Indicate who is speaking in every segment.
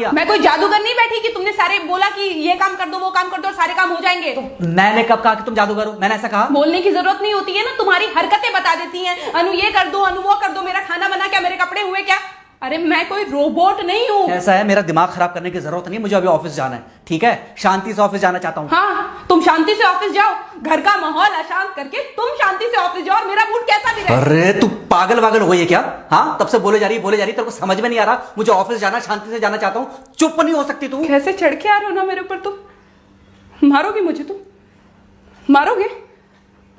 Speaker 1: मैं कोई जादूगर नहीं बैठी कि तुमने सारे बोला कि ये काम कर दो वो काम कर दो और सारे काम हो जाएंगे।
Speaker 2: मैंने कब कहा कि तुम जादूगर हो? मैंने ऐसा कहा?
Speaker 1: बोलने की जरूरत नहीं होती है ना, तुम्हारी हरकतें बता देती हैं। अनु ये कर दो, अनु वो कर दो, मेरा खाना बना क्या, मेरे कपड़े हुए क्या। अरे मैं कोई रोबोट नहीं हूँ।
Speaker 2: ऐसा है, मेरा दिमाग खराब करने की जरूरत नहीं, मुझे अभी ऑफिस जाना है। ठीक है, शांति से ऑफिस जाना चाहता हूँ।
Speaker 1: हाँ, तुम शांति से ऑफिस जाओ, घर का माहौल अशांत करके तुम शांति से ऑफिस जाओ और मेरा मूड कैसा भी रहे।
Speaker 2: अरे तू पागल वागल हो गई है क्या? हाँ, तब से बोले जा रही तेरे को समझ में नहीं आ रहा? मुझे ऑफिस जाना, शांति से जाना चाहता हूँ, चुप नहीं हो सकती तू?
Speaker 1: कैसे चढ़ के आ रहे हो ना मेरे ऊपर तुम। मारोगे मुझे? तुम मारोगे?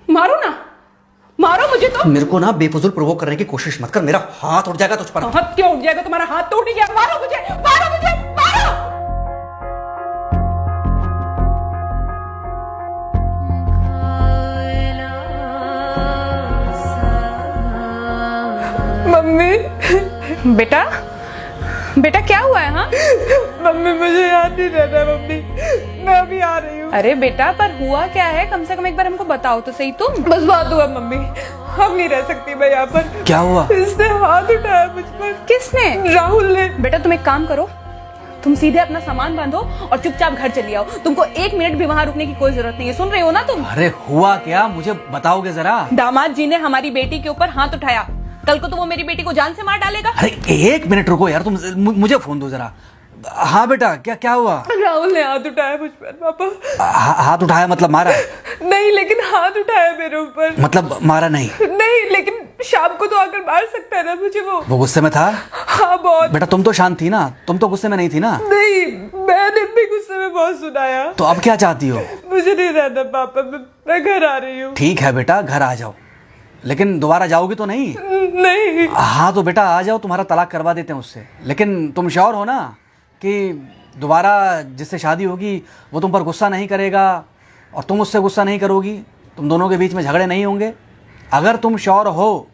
Speaker 1: मारो ना, मारो मुझे। तो
Speaker 2: मेरे को ना बेफजूल प्रोवोक करने की कोशिश मत कर, मेरा हाथ उठ जाएगा तुझ पर।
Speaker 1: हाथ क्यों उठ जाएगा? तुम्हारा हाथ तो उठ ही गया। मारो मुझे, मारो मुझे, मारो। मम्मी। बेटा बेटा क्या हुआ है? हाँ
Speaker 3: मम्मी मुझे याद नहीं रहता मम्मी, मैं अभी आ रही हूँ।
Speaker 1: अरे बेटा पर हुआ क्या है? कम से कम एक बार हमको बताओ तो सही। तुम
Speaker 3: बस बात हुआ मम्मी, हम नहीं रह सकती मैं यहाँ पर।
Speaker 2: क्या हुआ?
Speaker 3: इसने हाथ उठाया मुझ पर।
Speaker 1: किसने?
Speaker 3: राहुल ने।
Speaker 1: बेटा तुम एक काम करो, तुम सीधे अपना सामान बांधो और चुपचाप घर चली आओ। तुमको 1 मिनट भी वहाँ रुकने की कोई जरूरत नहीं है। सुन रहे हो ना तुम?
Speaker 2: अरे हुआ क्या, मुझे बताओगे जरा?
Speaker 1: दामाद जी ने हमारी बेटी के ऊपर हाथ उठाया। कल को तो वो मेरी बेटी को जान से मार डालेगा।
Speaker 2: अरे 1 मिनट रुको यार, तुम मुझे फोन दो जरा। हाँ बेटा, क्या हुआ?
Speaker 3: राहुल ने हाथ उठाया मुझ पर पापा।
Speaker 2: हाथ उठाया मतलब मारा?
Speaker 3: नहीं लेकिन हाथ उठाया मेरे ऊपर।
Speaker 2: मतलब मारा नहीं?
Speaker 3: नहीं लेकिन शाम को तो आकर मार सकता है ना मुझे वो
Speaker 2: गुस्से में था?
Speaker 3: हाँ बहुत।
Speaker 2: बेटा तुम तो शांत थी ना, तुम तो गुस्से में नहीं थी ना?
Speaker 3: नहीं, मैंने भी गुस्से में बहुत सुनाया।
Speaker 2: तो अब क्या चाहती हो?
Speaker 3: मुझे नहीं रहना पापा, मैं घर आ रही हूँ।
Speaker 2: ठीक है बेटा, घर आ जाओ, लेकिन दोबारा जाओगी तो नहीं?
Speaker 3: नहीं।
Speaker 2: हाँ तो बेटा आ जाओ, तुम्हारा तलाक करवा देते हैं उससे। लेकिन तुम श्योर हो ना कि दोबारा जिससे शादी होगी वो तुम पर गुस्सा नहीं करेगा और तुम उससे गुस्सा नहीं करोगी, तुम दोनों के बीच में झगड़े नहीं होंगे? अगर तुम श्योर हो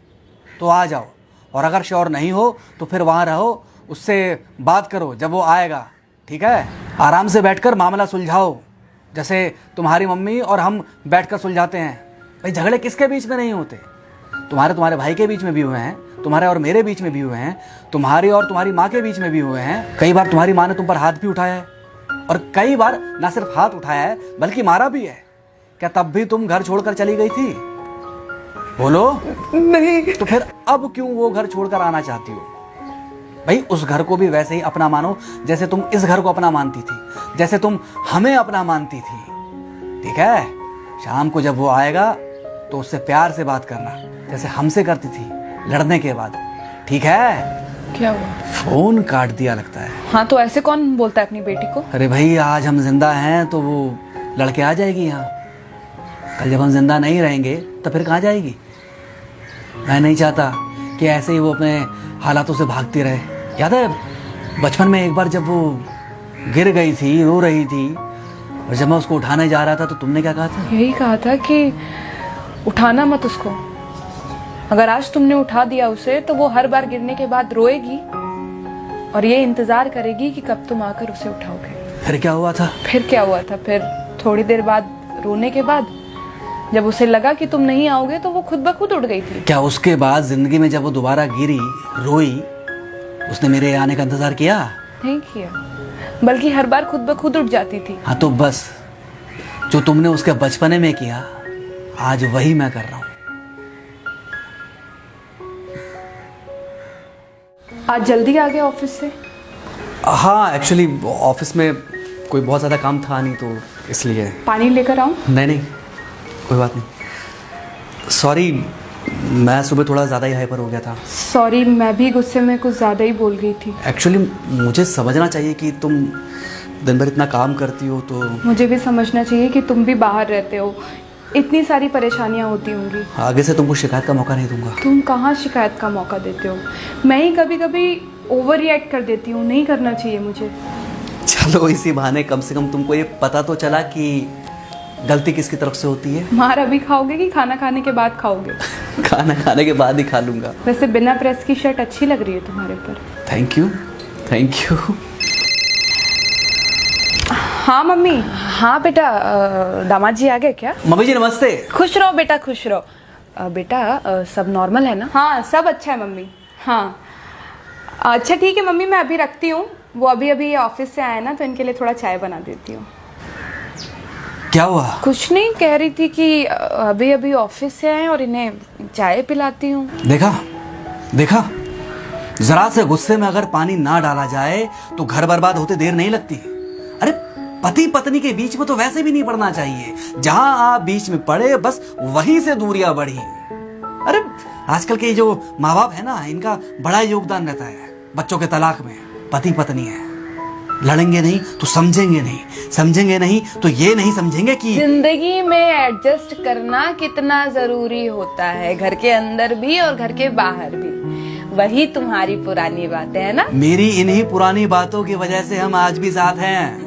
Speaker 2: तो आ जाओ, और अगर श्योर नहीं हो तो फिर वहाँ रहो, उससे बात करो जब वो आएगा। ठीक है, आराम से बैठकर मामला सुलझाओ, जैसे तुम्हारी मम्मी और हम बैठकर सुलझाते हैं। भाई झगड़े किसके बीच में नहीं होते? तुम्हारे भाई के बीच में भी हुए हैं, तुम्हारे और मेरे बीच में भी हुए हैं, तुम्हारी और तुम्हारी माँ के बीच में भी हुए हैं। कई बार तुम्हारी माँ ने तुम पर हाथ भी उठाया है, और कई बार ना सिर्फ हाथ उठाया है बल्कि मारा भी है। क्या तब भी तुम घर छोड़कर चली गई थी? बोलो।
Speaker 3: नहीं।
Speaker 2: तो फिर अब क्यों वो घर छोड़कर आना चाहती हो? भाई उस घर को भी वैसे ही अपना मानो जैसे तुम इस घर को अपना मानती थी, जैसे तुम हमें अपना मानती थी। ठीक है, शाम को जब वो आएगा तो उससे प्यार से बात करना, जैसे हमसे करती थी लड़ने के बाद। ठीक है?
Speaker 1: क्या हुआ?
Speaker 2: फोन काट दिया लगता है।
Speaker 1: हाँ तो ऐसे कौन बोलता है अपनी बेटी को?
Speaker 2: अरे भाई आज हम जिंदा हैं तो वो लड़के आ जाएगी यहाँ, कल जब हम जिंदा नहीं रहेंगे तो फिर कहाँ जाएगी? मैं नहीं चाहता कि ऐसे ही वो अपने हालातों से भागती रहे। याद है बचपन में एक बार जब वो गिर गई थी, रो रही थी, और जब मैं उसको उठाने जा रहा था तो तुमने क्या कहा था?
Speaker 1: यही कहा था कि उठाना मत उसको। अगर आज तुमने उठा दिया उसे तो वो हर बार गिरने के बाद रोएगी और ये इंतजार करेगी कि कब तुम आकर उसे उठाओगे।
Speaker 2: फिर क्या हुआ था?
Speaker 1: फिर क्या हुआ था? फिर थोड़ी देर बाद रोने के बाद जब उसे लगा कि तुम नहीं आओगे तो वो खुद ब खुद उठ गई थी।
Speaker 2: क्या उसके बाद जिंदगी में जब वो दोबारा गिरी, रोई, उसने मेरे आने का इंतजार किया?
Speaker 1: नहीं किया, बल्कि हर बार खुद ब खुद उठ जाती थी।
Speaker 2: हाँ तो बस जो तुमने उसके बचपने में किया आज वही मैं कर रहा हूँ।
Speaker 1: आज जल्दी आ गए ऑफिस से?
Speaker 2: हाँ एक्चुअली ऑफिस में कोई बहुत ज़्यादा काम था नहीं तो इसलिए।
Speaker 1: पानी लेकर आऊं?
Speaker 2: नहीं कोई बात नहीं, सॉरी मैं सुबह थोड़ा ज़्यादा ही हाइपर हो गया था।
Speaker 1: सॉरी, मैं भी गुस्से में कुछ ज़्यादा ही बोल गई थी।
Speaker 2: एक्चुअली मुझे समझना चाहिए कि तुम दिन भर इतना काम करती हो तो।
Speaker 1: मुझे भी समझना चाहिए कि तुम भी बाहर रहते हो, इतनी सारी परेशानियां होती होंगी।
Speaker 2: आगे से तुमको शिकायत का मौका नहीं दूंगा।
Speaker 1: तुम कहाँ शिकायत का मौका देते हो? मैं ही कभी कभी ओवर रिएक्ट कर देती हूँ, नहीं करना चाहिए मुझे।
Speaker 2: चलो इसी बहाने कम से कम तुमको ये पता तो चला कि गलती किसकी तरफ से होती है।
Speaker 1: मार अभी खाओगे कि खाना खाने के बाद खाओगे?
Speaker 2: खाना खाने के बाद ही खा लूंगा।
Speaker 1: वैसे बिना प्रेस की शर्ट अच्छी लग रही है तुम्हारे पर।
Speaker 2: Thank you.
Speaker 1: हाँ मम्मी। हाँ बेटा, दामाद जी आ गए क्या?
Speaker 2: मम्मी जी नमस्ते।
Speaker 1: खुश रहो बेटा, खुश रहो। बेटा सब नॉर्मल है ना? हाँ सब अच्छा है मम्मी। हाँ अच्छा ठीक है मम्मी, मैं अभी रखती हूँ, वो अभी अभी ऑफिस से आए ना, तो इनके लिए थोड़ा चाय बना देती हूँ।
Speaker 2: क्या हुआ?
Speaker 1: कुछ नहीं, कह रही थी कि अभी अभी ऑफिस से आए और इन्हें चाय पिलाती हूँ।
Speaker 2: देखा देखा, जरा से गुस्से में अगर पानी ना डाला जाए तो घर बर्बाद होते देर नहीं लगती। अरे पति पत्नी के बीच में तो वैसे भी नहीं पड़ना चाहिए, जहां आप बीच में पड़े बस वहीं से दूरियां बढ़ी। अरे आजकल के जो माँ बाप है ना, इनका बड़ा योगदान रहता है बच्चों के तलाक में। पति पत्नी है, लड़ेंगे नहीं तो समझेंगे नहीं, समझेंगे नहीं तो ये नहीं समझेंगे कि
Speaker 1: जिंदगी में एडजस्ट करना कितना जरूरी होता है, घर के अंदर भी और घर के बाहर भी। वही तुम्हारी पुरानी बातें है ना।
Speaker 2: मेरी इन्हीं पुरानी बातों की वजह से हम आज भी साथ हैं।